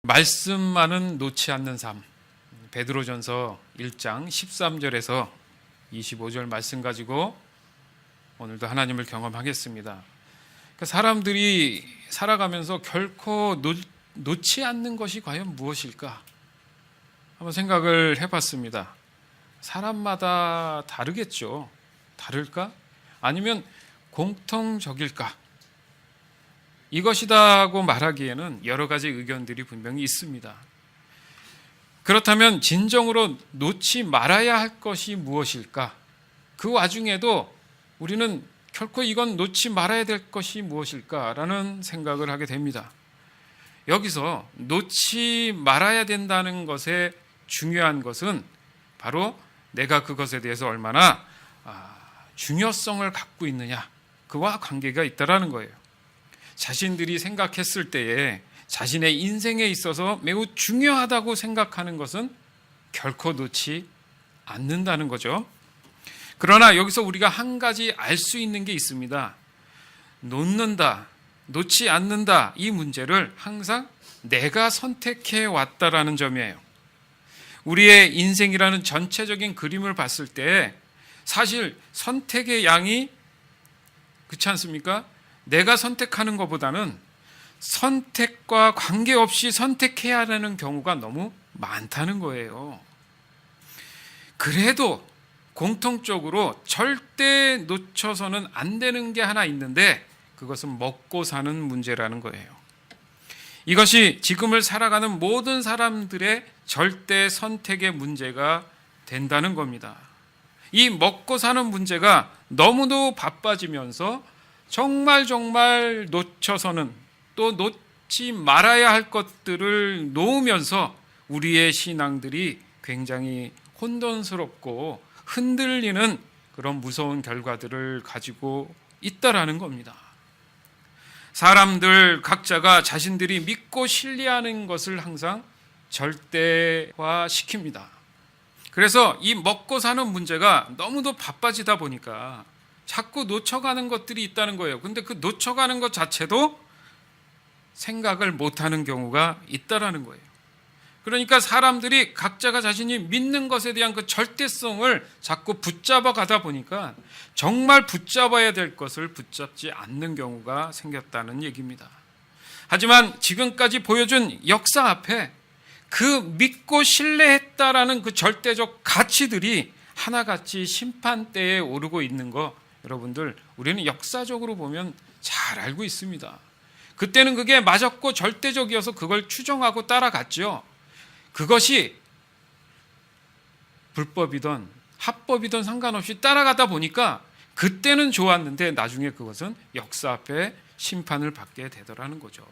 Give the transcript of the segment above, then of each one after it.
말씀만은 놓지 않는 삶. 베드로전서 1장 13절에서 25절 말씀 가지고 오늘도 하나님을 경험하겠습니다. 그러니까 사람들이 살아가면서 결코 놓지 않는 것이 과연 무엇일까? 한번 생각을 해봤습니다. 사람마다 다르겠죠. 다를까? 아니면 공통적일까? 이것이다고 말하기에는 여러 가지 의견들이 분명히 있습니다. 그렇다면 진정으로 놓지 말아야 할 것이 무엇일까? 그 와중에도 우리는 결코 이건 놓지 말아야 될 것이 무엇일까라는 생각을 하게 됩니다. 여기서 놓지 말아야 된다는 것의 중요한 것은 바로 내가 그것에 대해서 얼마나 중요성을 갖고 있느냐, 그와 관계가 있다라는 거예요. 자신들이 생각했을 때에 자신의 인생에 있어서 매우 중요하다고 생각하는 것은 결코 놓지 않는다는 거죠. 그러나 여기서 우리가 한 가지 알 수 있는 게 있습니다. 놓는다, 놓지 않는다, 이 문제를 항상 내가 선택해 왔다라는 점이에요. 우리의 인생이라는 전체적인 그림을 봤을 때 사실 선택의 양이 그렇지 않습니까? 내가 선택하는 것보다는 선택과 관계없이 선택해야 하는 경우가 너무 많다는 거예요. 그래도 공통적으로 절대 놓쳐서는 안 되는 게 하나 있는데 그것은 먹고 사는 문제라는 거예요. 이것이 지금을 살아가는 모든 사람들의 절대 선택의 문제가 된다는 겁니다. 이 먹고 사는 문제가 너무도 바빠지면서 정말 놓쳐서는 또 놓지 말아야 할 것들을 놓으면서 우리의 신앙들이 굉장히 혼돈스럽고 흔들리는 그런 무서운 결과들을 가지고 있다라는 겁니다. 사람들 각자가 자신들이 믿고 신뢰하는 것을 항상 절대화시킵니다. 그래서 이 먹고 사는 문제가 너무도 바빠지다 보니까 자꾸 놓쳐가는 것들이 있다는 거예요. 근데 그 놓쳐가는 것 자체도 생각을 못하는 경우가 있다라는 거예요. 그러니까 사람들이 각자가 자신이 믿는 것에 대한 그 절대성을 자꾸 붙잡아 가다 보니까 정말 붙잡아야 될 것을 붙잡지 않는 경우가 생겼다는 얘기입니다. 하지만 지금까지 보여준 역사 앞에 그 믿고 신뢰했다라는 그 절대적 가치들이 하나같이 심판대에 오르고 있는 거 여러분들 우리는 역사적으로 보면 잘 알고 있습니다. 그때는 그게 맞았고 절대적이어서 그걸 추종하고 따라갔죠. 그것이 불법이든 합법이든 상관없이 따라가다 보니까 그때는 좋았는데 나중에 그것은 역사 앞에 심판을 받게 되더라는 거죠.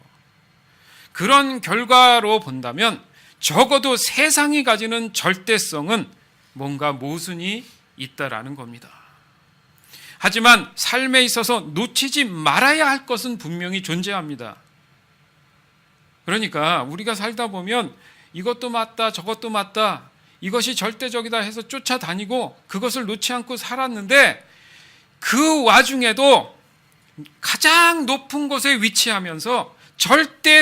그런 결과로 본다면 적어도 세상이 가지는 절대성은 뭔가 모순이 있다라는 겁니다. 하지만 삶에 있어서 놓치지 말아야 할 것은 분명히 존재합니다. 그러니까 우리가 살다 보면 이것도 맞다 저것도 맞다 이것이 절대적이다 해서 쫓아다니고 그것을 놓지 않고 살았는데 그 와중에도 가장 높은 곳에 위치하면서 절대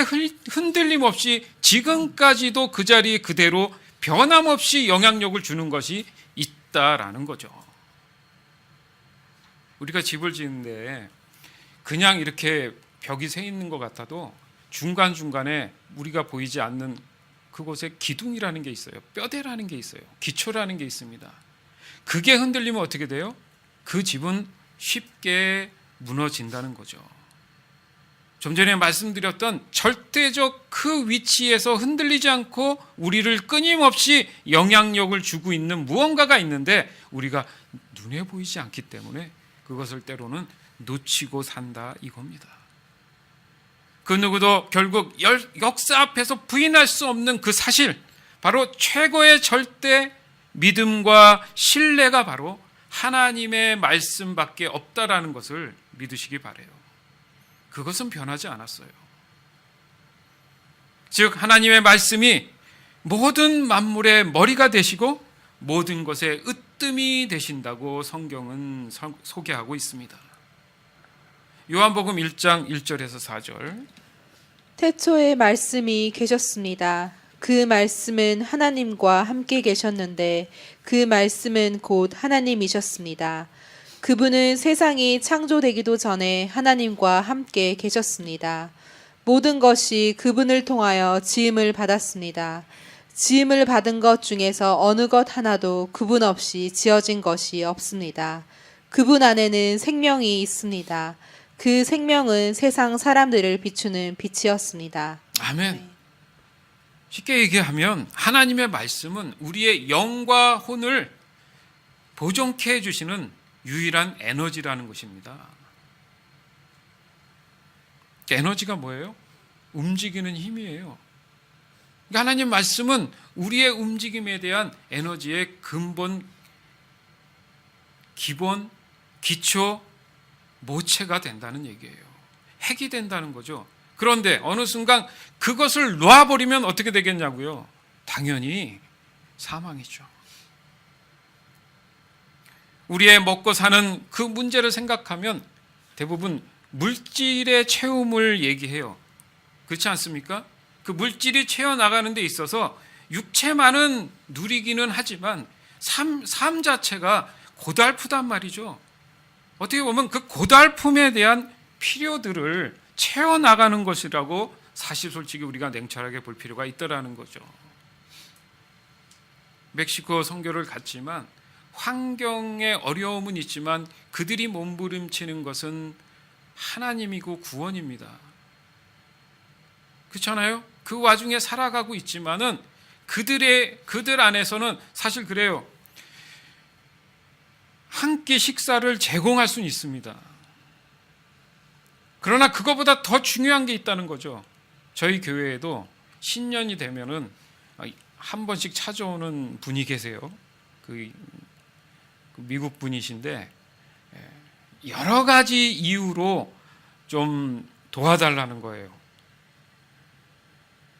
흔들림 없이 지금까지도 그 자리 그대로 변함없이 영향력을 주는 것이 있다라는 거죠. 우리가 집을 짓는데 그냥 이렇게 벽이 세 있는 것 같아도 중간중간에 우리가 보이지 않는 그곳에 기둥이라는 게 있어요. 뼈대라는 게 있어요. 기초라는 게 있습니다. 그게 흔들리면 어떻게 돼요? 그 집은 쉽게 무너진다는 거죠. 좀 전에 말씀드렸던 절대적 그 위치에서 흔들리지 않고 우리를 끊임없이 영향력을 주고 있는 무언가가 있는데 우리가 눈에 보이지 않기 때문에 그것을 때로는 놓치고 산다 이겁니다. 그 누구도 결국 역사 앞에서 부인할 수 없는 그 사실, 바로 최고의 절대 믿음과 신뢰가 바로 하나님의 말씀밖에 없다라는 것을 믿으시기 바라요. 그것은 변하지 않았어요. 즉 하나님의 말씀이 모든 만물의 머리가 되시고 모든 것의 으뜸이 되신다고 성경은 소개하고 있습니다. 요한복음 1장 1절에서 4절 태초에 말씀이 계셨습니다. 그 말씀은 하나님과 함께 계셨는데 그 말씀은 곧 하나님이셨습니다. 그분은 세상이 창조되기도 전에 하나님과 함께 계셨습니다. 모든 것이 그분을 통하여 지음을 받았습니다. 지음을 받은 것 중에서 어느 것 하나도 그분 없이 지어진 것이 없습니다. 그분 안에는 생명이 있습니다. 그 생명은 세상 사람들을 비추는 빛이었습니다. 아멘. 쉽게 얘기하면 하나님의 말씀은 우리의 영과 혼을 보존케 해주시는 유일한 에너지라는 것입니다. 에너지가 뭐예요? 움직이는 힘이에요. 하나님 말씀은 우리의 움직임에 대한 에너지의 근본, 기본, 기초, 모체가 된다는 얘기예요. 핵이 된다는 거죠. 그런데 어느 순간 그것을 놔버리면 어떻게 되겠냐고요? 당연히 사망이죠. 우리의 먹고 사는 그 문제를 생각하면 대부분 물질의 채움을 얘기해요. 그렇지 않습니까? 그 물질이 채워나가는 데 있어서 육체만은 누리기는 하지만 삶 자체가 고달프단 말이죠. 어떻게 보면 그 고달픔에 대한 필요들을 채워나가는 것이라고 사실 솔직히 우리가 냉철하게 볼 필요가 있더라는 거죠. 멕시코 선교를 갔지만 환경의 어려움은 있지만 그들이 몸부림치는 것은 하나님이고 구원입니다. 그렇잖아요? 그 와중에 살아가고 있지만은 그들 안에서는 사실 그래요. 한 끼 식사를 제공할 수는 있습니다. 그러나 그거보다 더 중요한 게 있다는 거죠. 저희 교회에도 신년이 되면은 한 번씩 찾아오는 분이 계세요. 그 미국 분이신데 여러 가지 이유로 좀 도와달라는 거예요.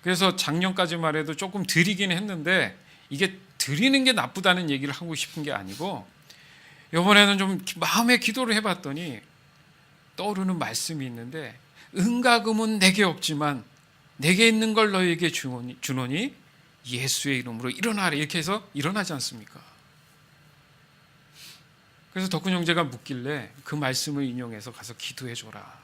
그래서 작년까지만 해도 조금 드리긴 했는데 이게 드리는 게 나쁘다는 얘기를 하고 싶은 게 아니고 이번에는 좀 마음의 기도를 해봤더니 떠오르는 말씀이 있는데 은과금은 내게 없지만 내게 있는 걸 너에게 주노니 예수의 이름으로 일어나라 이렇게 해서 일어나지 않습니까? 그래서 덕훈 형제가 묻길래 그 말씀을 인용해서 가서 기도해 줘라.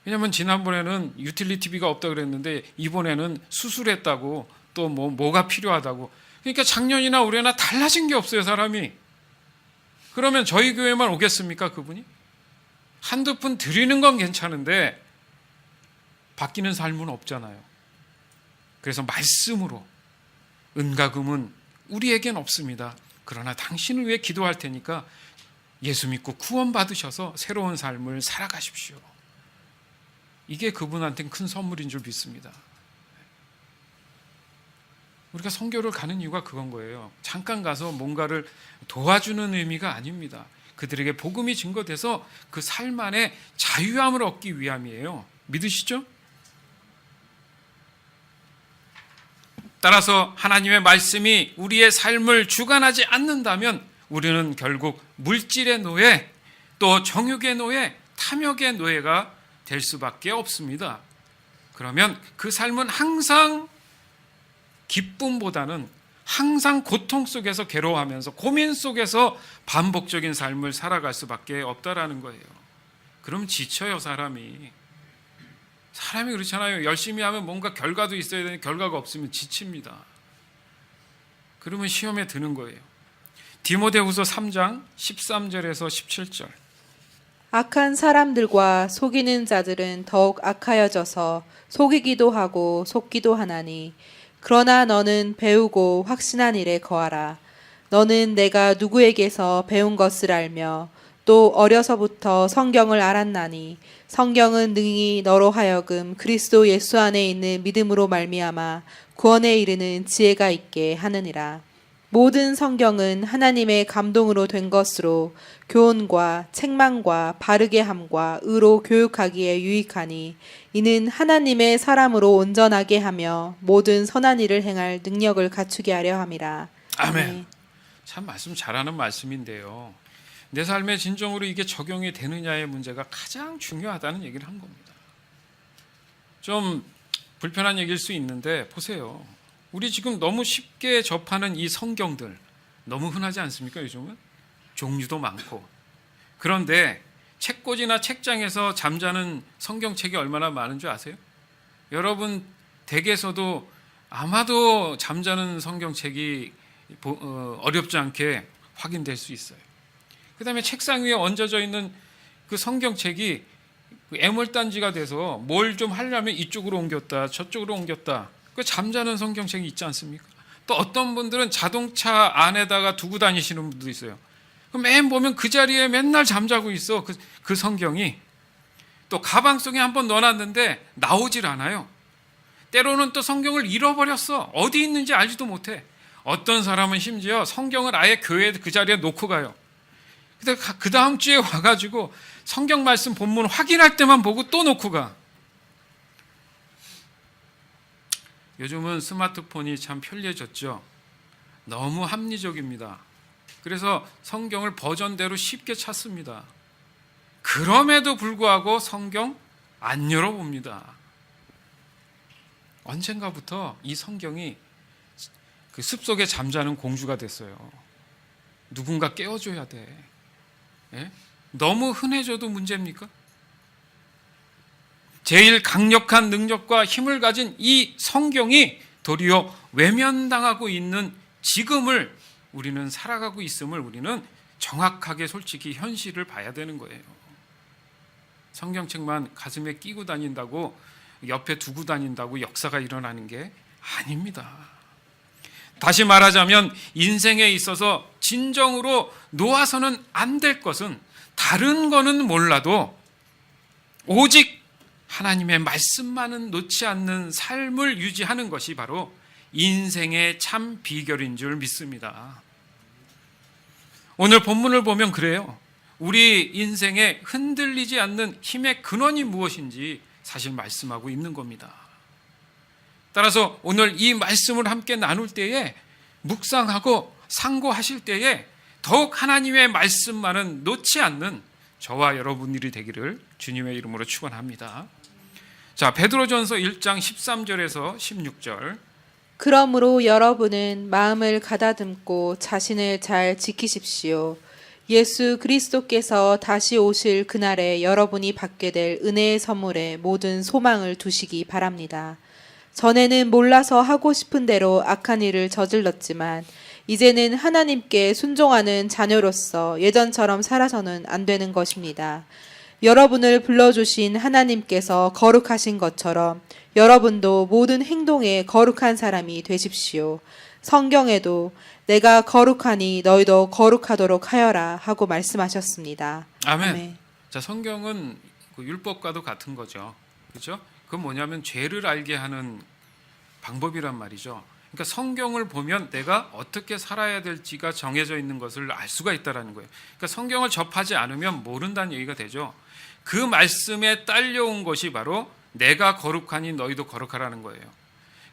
왜냐하면 지난번에는 유틸리티비가 없다 그랬는데 이번에는 수술했다고 또 뭐가 필요하다고. 그러니까 작년이나 올해나 달라진 게 없어요, 사람이. 그러면 저희 교회만 오겠습니까, 그분이? 한두 푼 드리는 건 괜찮은데 바뀌는 삶은 없잖아요. 그래서 말씀으로 은과 금은 우리에겐 없습니다. 그러나 당신을 위해 기도할 테니까 예수 믿고 구원 받으셔서 새로운 삶을 살아가십시오. 이게 그분한테는 큰 선물인 줄 믿습니다. 우리가 선교를 가는 이유가 그건 거예요. 잠깐 가서 뭔가를 도와주는 의미가 아닙니다. 그들에게 복음이 증거돼서 그 삶 안에 자유함을 얻기 위함이에요. 믿으시죠? 따라서 하나님의 말씀이 우리의 삶을 주관하지 않는다면 우리는 결국 물질의 노예, 또 정욕의 노예, 탐욕의 노예가 될 수밖에 없습니다. 그러면 그 삶은 항상 기쁨보다는 항상 고통 속에서 괴로워하면서 고민 속에서 반복적인 삶을 살아갈 수밖에 없다라는 거예요. 그럼 지쳐요, 사람이 그렇잖아요. 열심히 하면 뭔가 결과도 있어야 되는데 결과가 없으면 지칩니다. 그러면 시험에 드는 거예요. 디모데후서 3장 13절에서 17절. 악한 사람들과 속이는 자들은 더욱 악하여져서 속이기도 하고 속기도 하나니 그러나 너는 배우고 확신한 일에 거하라. 너는 내가 누구에게서 배운 것을 알며 또 어려서부터 성경을 알았나니 성경은 능히 너로 하여금 그리스도 예수 안에 있는 믿음으로 말미암아 구원에 이르는 지혜가 있게 하느니라. 모든 성경은 하나님의 감동으로 된 것으로 교훈과 책망과 바르게 함과 의로 교육하기에 유익하니 이는 하나님의 사람으로 온전하게 하며 모든 선한 일을 행할 능력을 갖추게 하려 함이라. 아멘. 참 말씀 잘하는 말씀인데요. 내 삶에 진정으로 이게 적용이 되느냐의 문제가 가장 중요하다는 얘기를 한 겁니다. 좀 불편한 얘기일 수 있는데 보세요. 우리 지금 너무 쉽게 접하는 이 성경들 너무 흔하지 않습니까? 요즘은 종류도 많고. 그런데 책꽂이나 책장에서 잠자는 성경책이 얼마나 많은 줄 아세요? 여러분 댁에서도 아마도 잠자는 성경책이 어렵지 않게 확인될 수 있어요. 그 다음에 책상 위에 얹어져 있는 그 성경책이 애물단지가 돼서 뭘 좀 하려면 이쪽으로 옮겼다 저쪽으로 옮겼다, 그 잠자는 성경책이 있지 않습니까? 또 어떤 분들은 자동차 안에다가 두고 다니시는 분도 있어요. 맨 보면 그 자리에 맨날 잠자고 있어 그 성경이. 또 가방 속에 한번 넣어놨는데 나오질 않아요. 때로는 또 성경을 잃어버렸어. 어디 있는지 알지도 못해. 어떤 사람은 심지어 성경을 아예 교회 그 자리에 놓고 가요. 근데 그 다음 주에 와가지고 성경 말씀 본문 확인할 때만 보고 또 놓고 가. 요즘은 스마트폰이 참 편리해졌죠. 너무 합리적입니다. 그래서 성경을 버전대로 쉽게 찾습니다. 그럼에도 불구하고 성경 안 열어봅니다. 언젠가부터 이 성경이 그 숲속에 잠자는 공주가 됐어요. 누군가 깨워줘야 돼. 예? 너무 흔해져도 문제입니까? 제일 강력한 능력과 힘을 가진 이 성경이 도리어 외면당하고 있는 지금을 우리는 살아가고 있음을 우리는 정확하게 솔직히 현실을 봐야 되는 거예요. 성경책만 가슴에 끼고 다닌다고, 옆에 두고 다닌다고 역사가 일어나는 게 아닙니다. 다시 말하자면 인생에 있어서 진정으로 놓아서는 안 될 것은 다른 거는 몰라도 오직 하나님의 말씀만은 놓지 않는 삶을 유지하는 것이 바로 인생의 참 비결인 줄 믿습니다. 오늘 본문을 보면 그래요. 우리 인생에 흔들리지 않는 힘의 근원이 무엇인지 사실 말씀하고 있는 겁니다. 따라서 오늘 이 말씀을 함께 나눌 때에 묵상하고 상고하실 때에 더욱 하나님의 말씀만은 놓지 않는 저와 여러분들이 되기를 주님의 이름으로 축원합니다. 자, 베드로전서 1장 13절에서 16절. 그러므로 여러분은 마음을 가다듬고 자신을 잘 지키십시오. 예수 그리스도께서 다시 오실 그날에 여러분이 받게 될 은혜의 선물에 모든 소망을 두시기 바랍니다. 전에는 몰라서 하고 싶은 대로 악한 일을 저질렀지만 이제는 하나님께 순종하는 자녀로서 예전처럼 살아서는 안 되는 것입니다. 여러분을 불러주신 하나님께서 거룩하신 것처럼 여러분도 모든 행동에 거룩한 사람이 되십시오. 성경에도 내가 거룩하니 너희도 거룩하도록 하여라 하고 말씀하셨습니다. 아멘. 아멘. 자, 성경은 그 율법과도 같은 거죠. 그렇죠? 그건 뭐냐면 죄를 알게 하는 방법이란 말이죠. 그러니까 성경을 보면 내가 어떻게 살아야 될지가 정해져 있는 것을 알 수가 있다는 거예요. 그러니까 성경을 접하지 않으면 모른다는 얘기가 되죠. 그 말씀에 딸려온 것이 바로 내가 거룩하니 너희도 거룩하라는 거예요.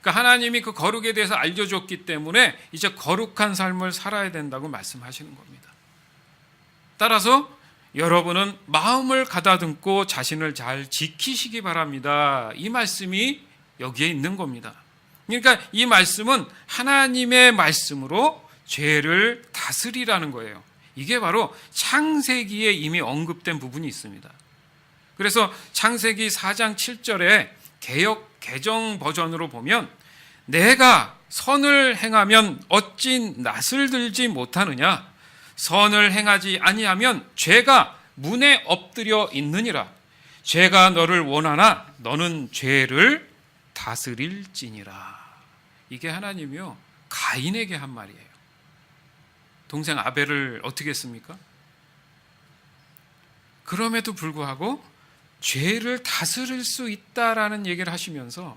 그러니까 하나님이 그 거룩에 대해서 알려줬기 때문에 이제 거룩한 삶을 살아야 된다고 말씀하시는 겁니다. 따라서 여러분은 마음을 가다듬고 자신을 잘 지키시기 바랍니다. 이 말씀이 여기에 있는 겁니다. 그러니까 이 말씀은 하나님의 말씀으로 죄를 다스리라는 거예요. 이게 바로 창세기에 이미 언급된 부분이 있습니다. 그래서 창세기 4장 7절에 개역 개정 버전으로 보면 내가 선을 행하면 어찌 낯을 들지 못하느냐, 선을 행하지 아니하면 죄가 문에 엎드려 있느니라. 죄가 너를 원하나 너는 죄를 다스릴지니라. 이게 하나님이요 가인에게 한 말이에요. 동생 아벨을 어떻게 했습니까? 그럼에도 불구하고 죄를 다스릴 수 있다라는 얘기를 하시면서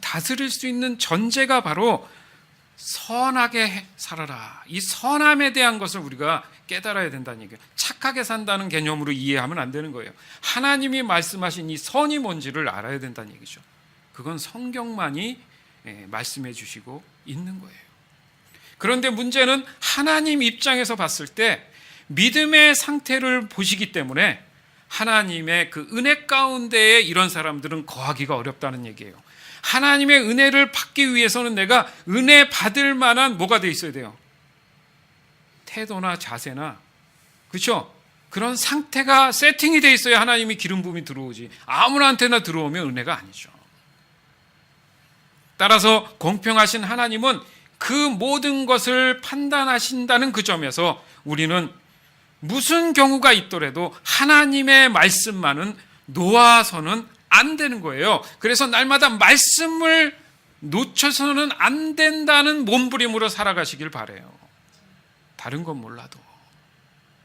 다스릴 수 있는 전제가 바로 선하게 살아라. 이 선함에 대한 것을 우리가 깨달아야 된다는 얘기예요. 착하게 산다는 개념으로 이해하면 안 되는 거예요. 하나님이 말씀하신 이 선이 뭔지를 알아야 된다는 얘기죠. 그건 성경만이 말씀해 주시고 있는 거예요. 그런데 문제는 하나님 입장에서 봤을 때 믿음의 상태를 보시기 때문에 하나님의 그 은혜 가운데에 이런 사람들은 거하기가 어렵다는 얘기예요. 하나님의 은혜를 받기 위해서는 내가 은혜 받을 만한 뭐가 돼 있어야 돼요? 태도나 자세나, 그렇죠? 그런 상태가 세팅이 돼 있어야 하나님이 기름 부음이 들어오지. 아무나한테나 들어오면 은혜가 아니죠. 따라서 공평하신 하나님은 그 모든 것을 판단하신다는 그 점에서 우리는 무슨 경우가 있더라도 하나님의 말씀만은 놓아서는 안 되는 거예요. 그래서 날마다 말씀을 놓쳐서는 안 된다는 몸부림으로 살아가시길 바라요. 다른 건 몰라도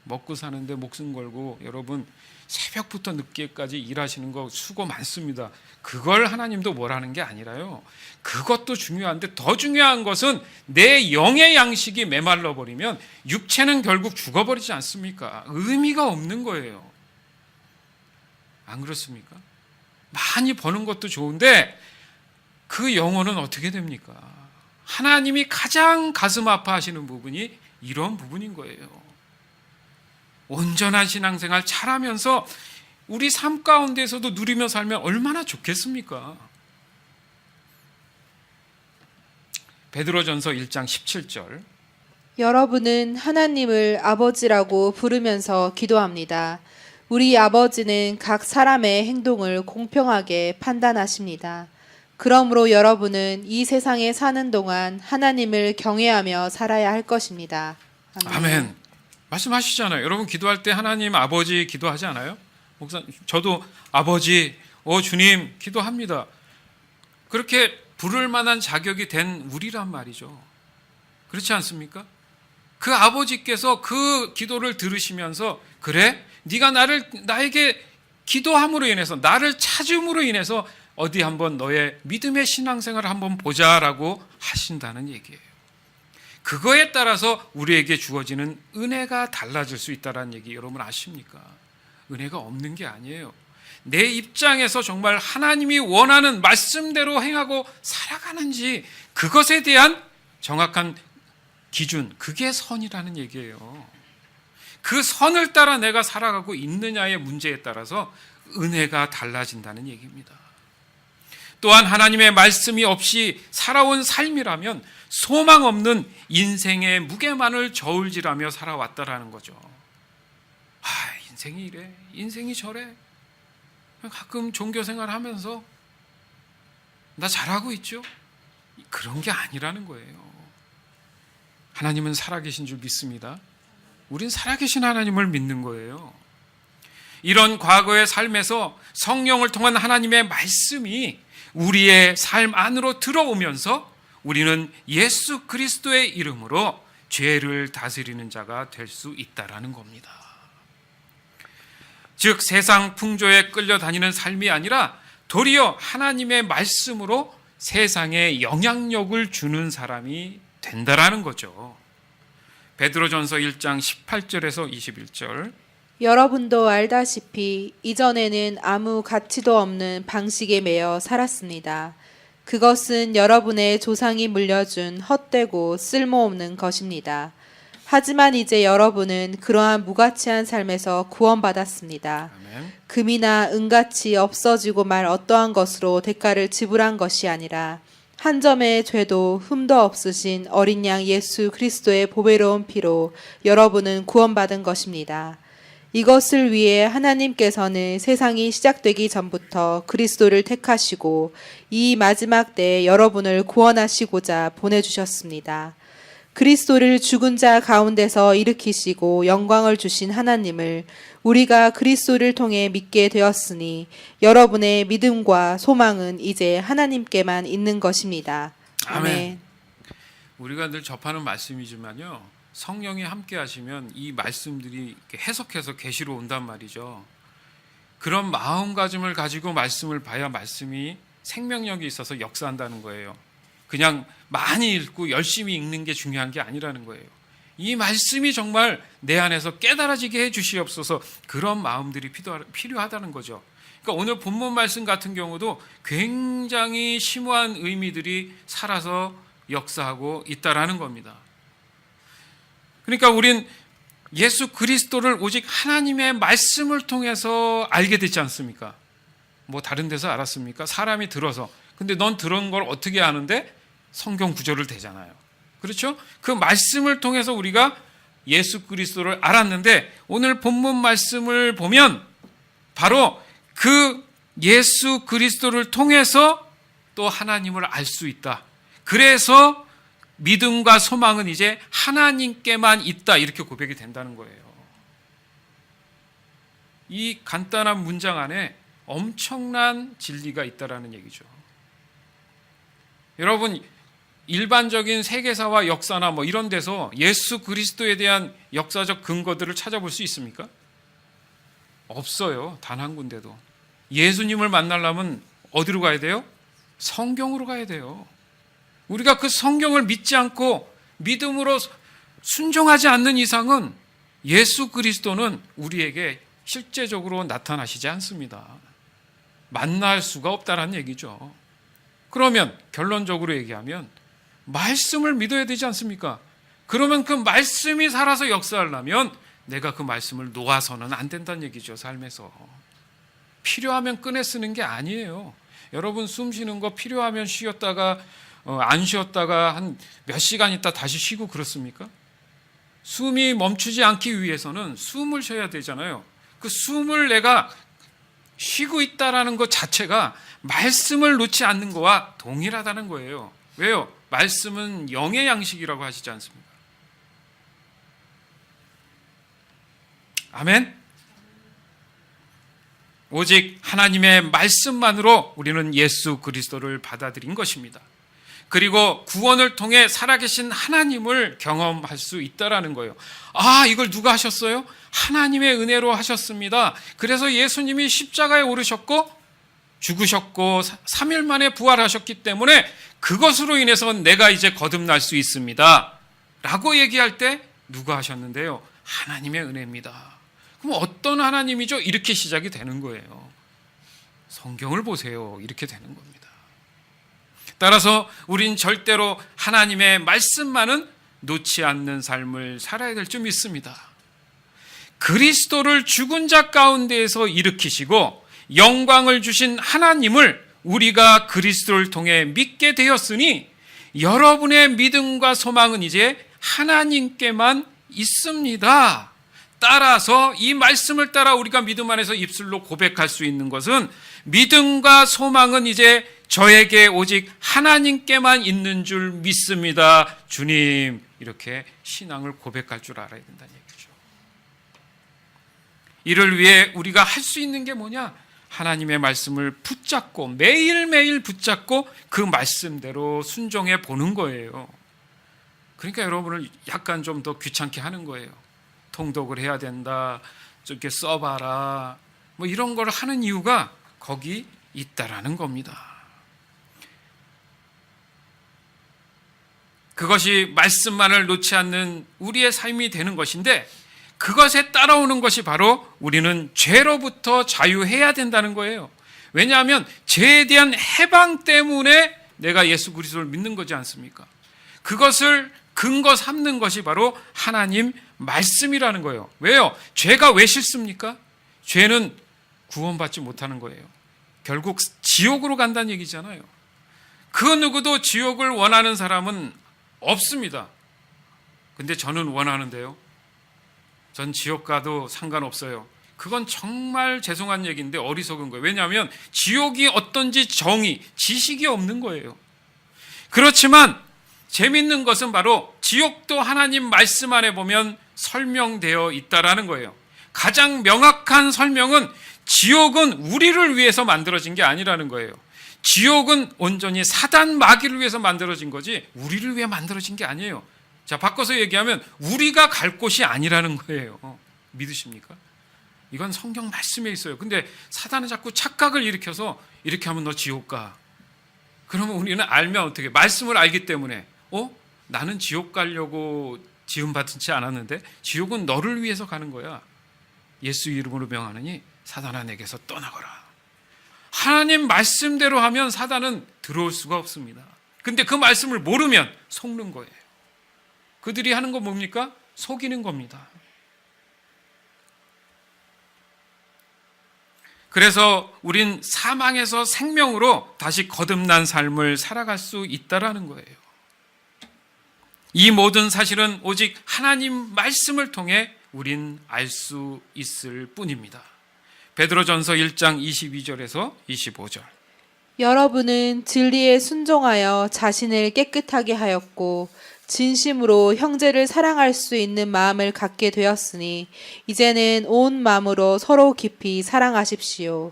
먹고 사는데 목숨 걸고 여러분 새벽부터 늦게까지 일하시는 거 수고 많습니다. 그걸 하나님도 뭐라는 게 아니라요. 그것도 중요한데 더 중요한 것은 내 영의 양식이 메말라 버리면 육체는 결국 죽어버리지 않습니까? 의미가 없는 거예요. 안 그렇습니까? 많이 버는 것도 좋은데 그 영혼은 어떻게 됩니까? 하나님이 가장 가슴 아파하시는 부분이 이런 부분인 거예요. 온전한 신앙생활 잘하면서 우리 삶 가운데서도 누리며 살면 얼마나 좋겠습니까? 베드로전서 1장 17절. 여러분은 하나님을 아버지라고 부르면서 기도합니다. 우리 아버지는 각 사람의 행동을 공평하게 판단하십니다. 그러므로 여러분은 이 세상에 사는 동안 하나님을 경외하며 살아야 할 것입니다. 아멘. 말씀하시잖아요. 여러분 기도할 때 하나님 아버지 기도하지 않아요? 목사님, 저도 아버지, 주님 기도합니다. 그렇게 부를 만한 자격이 된 우리란 말이죠. 그렇지 않습니까? 그 아버지께서 그 기도를 들으시면서 그래? 네가 나에게 기도함으로 인해서 나를 찾음으로 인해서 어디 한번 너의 믿음의 신앙생활을 한번 보자라고 하신다는 얘기예요. 그거에 따라서 우리에게 주어지는 은혜가 달라질 수 있다는 얘기 여러분 아십니까? 은혜가 없는 게 아니에요. 내 입장에서 정말 하나님이 원하는 말씀대로 행하고 살아가는지 그것에 대한 정확한 기준, 그게 선이라는 얘기예요. 그 선을 따라 내가 살아가고 있느냐의 문제에 따라서 은혜가 달라진다는 얘기입니다. 또한 하나님의 말씀이 없이 살아온 삶이라면 소망 없는 인생의 무게만을 저울질하며 살아왔다라는 거죠. 인생이 이래, 인생이 저래. 가끔 종교생활 하면서 나 잘하고 있죠? 그런 게 아니라는 거예요. 하나님은 살아계신 줄 믿습니다. 우린 살아계신 하나님을 믿는 거예요. 이런 과거의 삶에서 성령을 통한 하나님의 말씀이 우리의 삶 안으로 들어오면서 우리는 예수 그리스도의 이름으로 죄를 다스리는 자가 될 수 있다라는 겁니다. 즉 세상 풍조에 끌려다니는 삶이 아니라 도리어 하나님의 말씀으로 세상에 영향력을 주는 사람이 된다라는 거죠. 베드로전서 1장 18절에서 21절. 여러분도 알다시피 이전에는 아무 가치도 없는 방식에 매여 살았습니다. 그것은 여러분의 조상이 물려준 헛되고 쓸모없는 것입니다. 하지만 이제 여러분은 그러한 무가치한 삶에서 구원받았습니다. 아멘. 금이나 은같이 없어지고 말 어떠한 것으로 대가를 지불한 것이 아니라 한 점의 죄도 흠도 없으신 어린 양 예수 그리스도의 보배로운 피로 여러분은 구원받은 것입니다. 이것을 위해 하나님께서는 세상이 시작되기 전부터 그리스도를 택하시고 이 마지막 때에 여러분을 구원하시고자 보내주셨습니다. 그리스도를 죽은 자 가운데서 일으키시고 영광을 주신 하나님을 우리가 그리스도를 통해 믿게 되었으니 여러분의 믿음과 소망은 이제 하나님께만 있는 것입니다. 아멘. 우리가 늘 접하는 말씀이지만요. 성령이 함께 하시면 이 말씀들이 해석해서 계시로 온단 말이죠. 그런 마음가짐을 가지고 말씀을 봐야 말씀이 생명력이 있어서 역사한다는 거예요. 그냥 많이 읽고 열심히 읽는 게 중요한 게 아니라는 거예요. 이 말씀이 정말 내 안에서 깨달아지게 해 주시옵소서. 그런 마음들이 필요하다는 거죠. 그러니까 오늘 본문 말씀 같은 경우도 굉장히 심오한 의미들이 살아서 역사하고 있다라는 겁니다. 그러니까 우린 예수 그리스도를 오직 하나님의 말씀을 통해서 알게 되지 않습니까? 뭐 다른 데서 알았습니까? 사람이 들어서. 근데 넌 들은 걸 어떻게 아는데? 성경 구절을 대잖아요. 그렇죠? 그 말씀을 통해서 우리가 예수 그리스도를 알았는데 오늘 본문 말씀을 보면 바로 그 예수 그리스도를 통해서 또 하나님을 알 수 있다. 그래서 믿음과 소망은 이제 하나님께만 있다. 이렇게 고백이 된다는 거예요. 이 간단한 문장 안에 엄청난 진리가 있다라는 얘기죠. 여러분, 일반적인 세계사와 역사나 뭐 이런 데서 예수 그리스도에 대한 역사적 근거들을 찾아볼 수 있습니까? 없어요. 단 한 군데도. 예수님을 만나려면 어디로 가야 돼요? 성경으로 가야 돼요. 우리가 그 성경을 믿지 않고 믿음으로 순종하지 않는 이상은 예수 그리스도는 우리에게 실제적으로 나타나시지 않습니다. 만날 수가 없다는 얘기죠. 그러면 결론적으로 얘기하면 말씀을 믿어야 되지 않습니까? 그러면 그 말씀이 살아서 역사하려면 내가 그 말씀을 놓아서는 안 된다는 얘기죠. 삶에서. 필요하면 꺼내 쓰는 게 아니에요. 여러분 숨 쉬는 거 필요하면 쉬었다가 안 쉬었다가 한 몇 시간 있다 다시 쉬고 그렇습니까? 숨이 멈추지 않기 위해서는 숨을 쉬어야 되잖아요. 그 숨을 내가 쉬고 있다라는 것 자체가 말씀을 놓지 않는 거와 동일하다는 거예요. 왜요? 말씀은 영의 양식이라고 하시지 않습니까? 아멘? 오직 하나님의 말씀만으로 우리는 예수 그리스도를 받아들인 것입니다. 그리고 구원을 통해 살아계신 하나님을 경험할 수 있다라는 거예요. 아, 이걸 누가 하셨어요? 하나님의 은혜로 하셨습니다. 그래서 예수님이 십자가에 오르셨고 죽으셨고 3일 만에 부활하셨기 때문에 그것으로 인해서 내가 이제 거듭날 수 있습니다. 라고 얘기할 때 누가 하셨는데요? 하나님의 은혜입니다. 그럼 어떤 하나님이죠? 이렇게 시작이 되는 거예요. 성경을 보세요. 이렇게 되는 겁니다. 따라서 우린 절대로 하나님의 말씀만은 놓지 않는 삶을 살아야 될 줄 믿습니다. 그리스도를 죽은 자 가운데에서 일으키시고 영광을 주신 하나님을 우리가 그리스도를 통해 믿게 되었으니 여러분의 믿음과 소망은 이제 하나님께만 있습니다. 따라서 이 말씀을 따라 우리가 믿음 안에서 입술로 고백할 수 있는 것은 믿음과 소망은 이제 저에게 오직 하나님께만 있는 줄 믿습니다. 주님, 이렇게 신앙을 고백할 줄 알아야 된다는 얘기죠. 이를 위해 우리가 할 수 있는 게 뭐냐? 하나님의 말씀을 붙잡고 매일매일 붙잡고 그 말씀대로 순종해 보는 거예요. 그러니까 여러분을 약간 좀 더 귀찮게 하는 거예요. 통독을 해야 된다, 이렇게 써봐라, 뭐 이런 걸 하는 이유가 거기 있다라는 겁니다. 그것이 말씀만을 놓지 않는 우리의 삶이 되는 것인데 그것에 따라오는 것이 바로 우리는 죄로부터 자유해야 된다는 거예요. 왜냐하면 죄에 대한 해방 때문에 내가 예수 그리스도를 믿는 거지 않습니까? 그것을 근거 삼는 것이 바로 하나님 말씀이라는 거예요. 왜요? 죄가 왜 싫습니까? 죄는 구원받지 못하는 거예요. 결국 지옥으로 간다는 얘기잖아요. 그 누구도 지옥을 원하는 사람은 없습니다. 근데 저는 원하는데요. 전 지옥 가도 상관없어요. 그건 정말 죄송한 얘기인데 어리석은 거예요. 왜냐하면 지옥이 어떤지 정의, 지식이 없는 거예요. 그렇지만 재밌는 것은 바로 지옥도 하나님 말씀 안에 보면 설명되어 있다라는 거예요. 가장 명확한 설명은 지옥은 우리를 위해서 만들어진 게 아니라는 거예요. 지옥은 온전히 사단 마귀를 위해서 만들어진 거지 우리를 위해 만들어진 게 아니에요. 자, 바꿔서 얘기하면 우리가 갈 곳이 아니라는 거예요. 믿으십니까? 이건 성경 말씀에 있어요. 근데 사단은 자꾸 착각을 일으켜서 이렇게 하면 너 지옥 가. 그러면 우리는 알면 어떻게? 말씀을 알기 때문에 나는 지옥 가려고 지음받지 않았는데 지옥은 너를 위해서 가는 거야. 예수 이름으로 명하느니 사단아 내게서 떠나거라. 하나님 말씀대로 하면 사단은 들어올 수가 없습니다. 근데 그 말씀을 모르면 속는 거예요. 그들이 하는 거 뭡니까? 속이는 겁니다. 그래서 우린 사망에서 생명으로 다시 거듭난 삶을 살아갈 수 있다라는 거예요. 이 모든 사실은 오직 하나님 말씀을 통해 우린 알 수 있을 뿐입니다. 베드로전서 1장 22절에서 25절. 여러분은 진리에 순종하여 자신을 깨끗하게 하였고 진심으로 형제를 사랑할 수 있는 마음을 갖게 되었으니 이제는 온 마음으로 서로 깊이 사랑하십시오.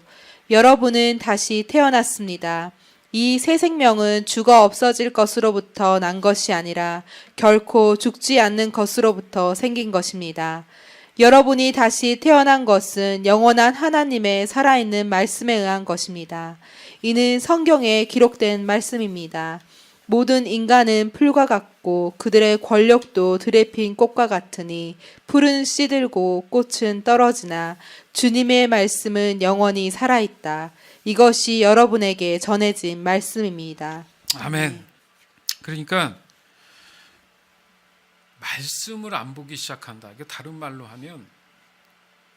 여러분은 다시 태어났습니다. 이 새 생명은 죽어 없어질 것으로부터 난 것이 아니라 결코 죽지 않는 것으로부터 생긴 것입니다. 여러분이 다시 태어난 것은 영원한 하나님의 살아있는 말씀에 의한 것입니다. 이는 성경에 기록된 말씀입니다. 모든 인간은 풀과 같고 그들의 권력도 들에 핀 꽃과 같으니 풀은 시들고 꽃은 떨어지나 주님의 말씀은 영원히 살아있다. 이것이 여러분에게 전해진 말씀입니다. 아멘. 그러니까 말씀을 안 보기 시작한다. 이게 다른 말로 하면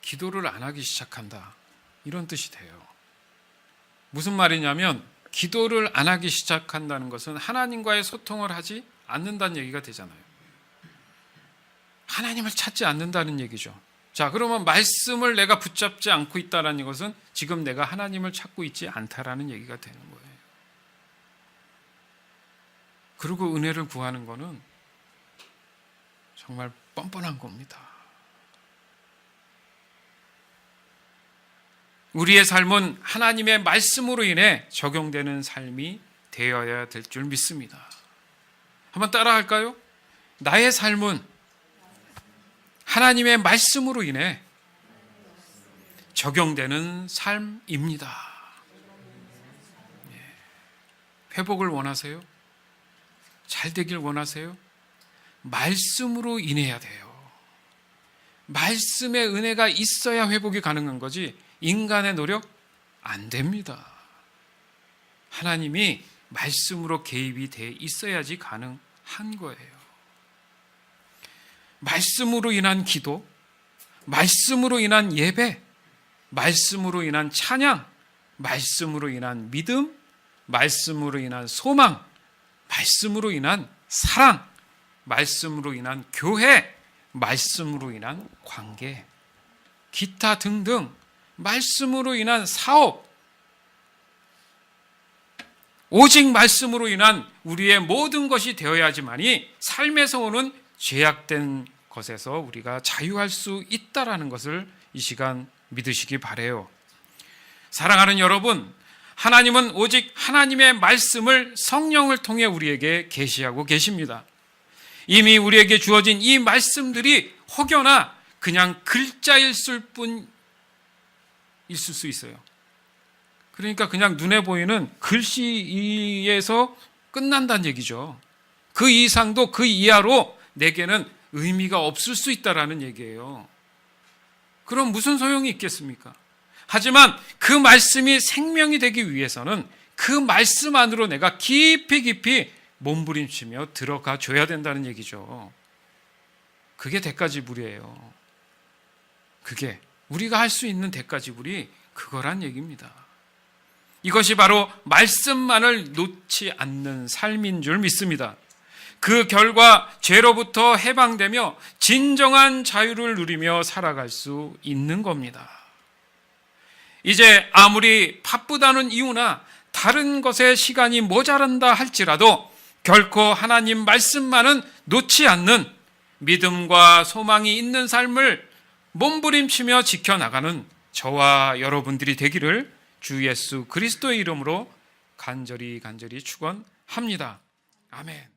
기도를 안 하기 시작한다. 이런 뜻이 돼요. 무슨 말이냐면 기도를 안 하기 시작한다는 것은 하나님과의 소통을 하지 않는다는 얘기가 되잖아요. 하나님을 찾지 않는다는 얘기죠. 자, 그러면 말씀을 내가 붙잡지 않고 있다는 것은 지금 내가 하나님을 찾고 있지 않다라는 얘기가 되는 거예요. 그리고 은혜를 구하는 것은 정말 뻔뻔한 겁니다. 우리의 삶은 하나님의 말씀으로 인해 적용되는 삶이 되어야 될 줄 믿습니다. 한번 따라 할까요? 나의 삶은 하나님의 말씀으로 인해 적용되는 삶입니다. 회복을 원하세요? 잘 되길 원하세요? 말씀으로 인해야 돼요. 말씀의 은혜가 있어야 회복이 가능한 거지 인간의 노력 안 됩니다. 하나님이 말씀으로 개입이 돼 있어야지 가능한 거예요. 말씀으로 인한 기도, 말씀으로 인한 예배, 말씀으로 인한 찬양, 말씀으로 인한 믿음, 말씀으로 인한 소망, 말씀으로 인한 사랑, 말씀으로 인한 교회, 말씀으로 인한 관계, 기타 등등 말씀으로 인한 사업, 오직 말씀으로 인한 우리의 모든 것이 되어야지만이 삶에서 오는 죄악된 것에서 우리가 자유할 수 있다라는 것을 이 시간 믿으시기 바라요. 사랑하는 여러분, 하나님은 오직 하나님의 말씀을 성령을 통해 우리에게 계시하고 계십니다. 이미 우리에게 주어진 이 말씀들이 혹여나 그냥 글자일 뿐 있을 수 있어요. 그러니까 그냥 눈에 보이는 글씨에서 끝난다는 얘기죠. 그 이상도 그 이하로 내게는 의미가 없을 수 있다라는 얘기예요. 그럼 무슨 소용이 있겠습니까? 하지만 그 말씀이 생명이 되기 위해서는 그 말씀 안으로 내가 깊이 몸부림치며 들어가 줘야 된다는 얘기죠. 그게 대가지불이에요. 그게 우리가 할 수 있는 대가지불이 그거란 얘기입니다. 이것이 바로 말씀만을 놓지 않는 삶인 줄 믿습니다. 그 결과 죄로부터 해방되며 진정한 자유를 누리며 살아갈 수 있는 겁니다. 이제 아무리 바쁘다는 이유나 다른 것에 시간이 모자란다 할지라도 결코 하나님 말씀만은 놓지 않는 믿음과 소망이 있는 삶을 몸부림치며 지켜나가는 저와 여러분들이 되기를 주 예수 그리스도의 이름으로 간절히 축원합니다. 아멘.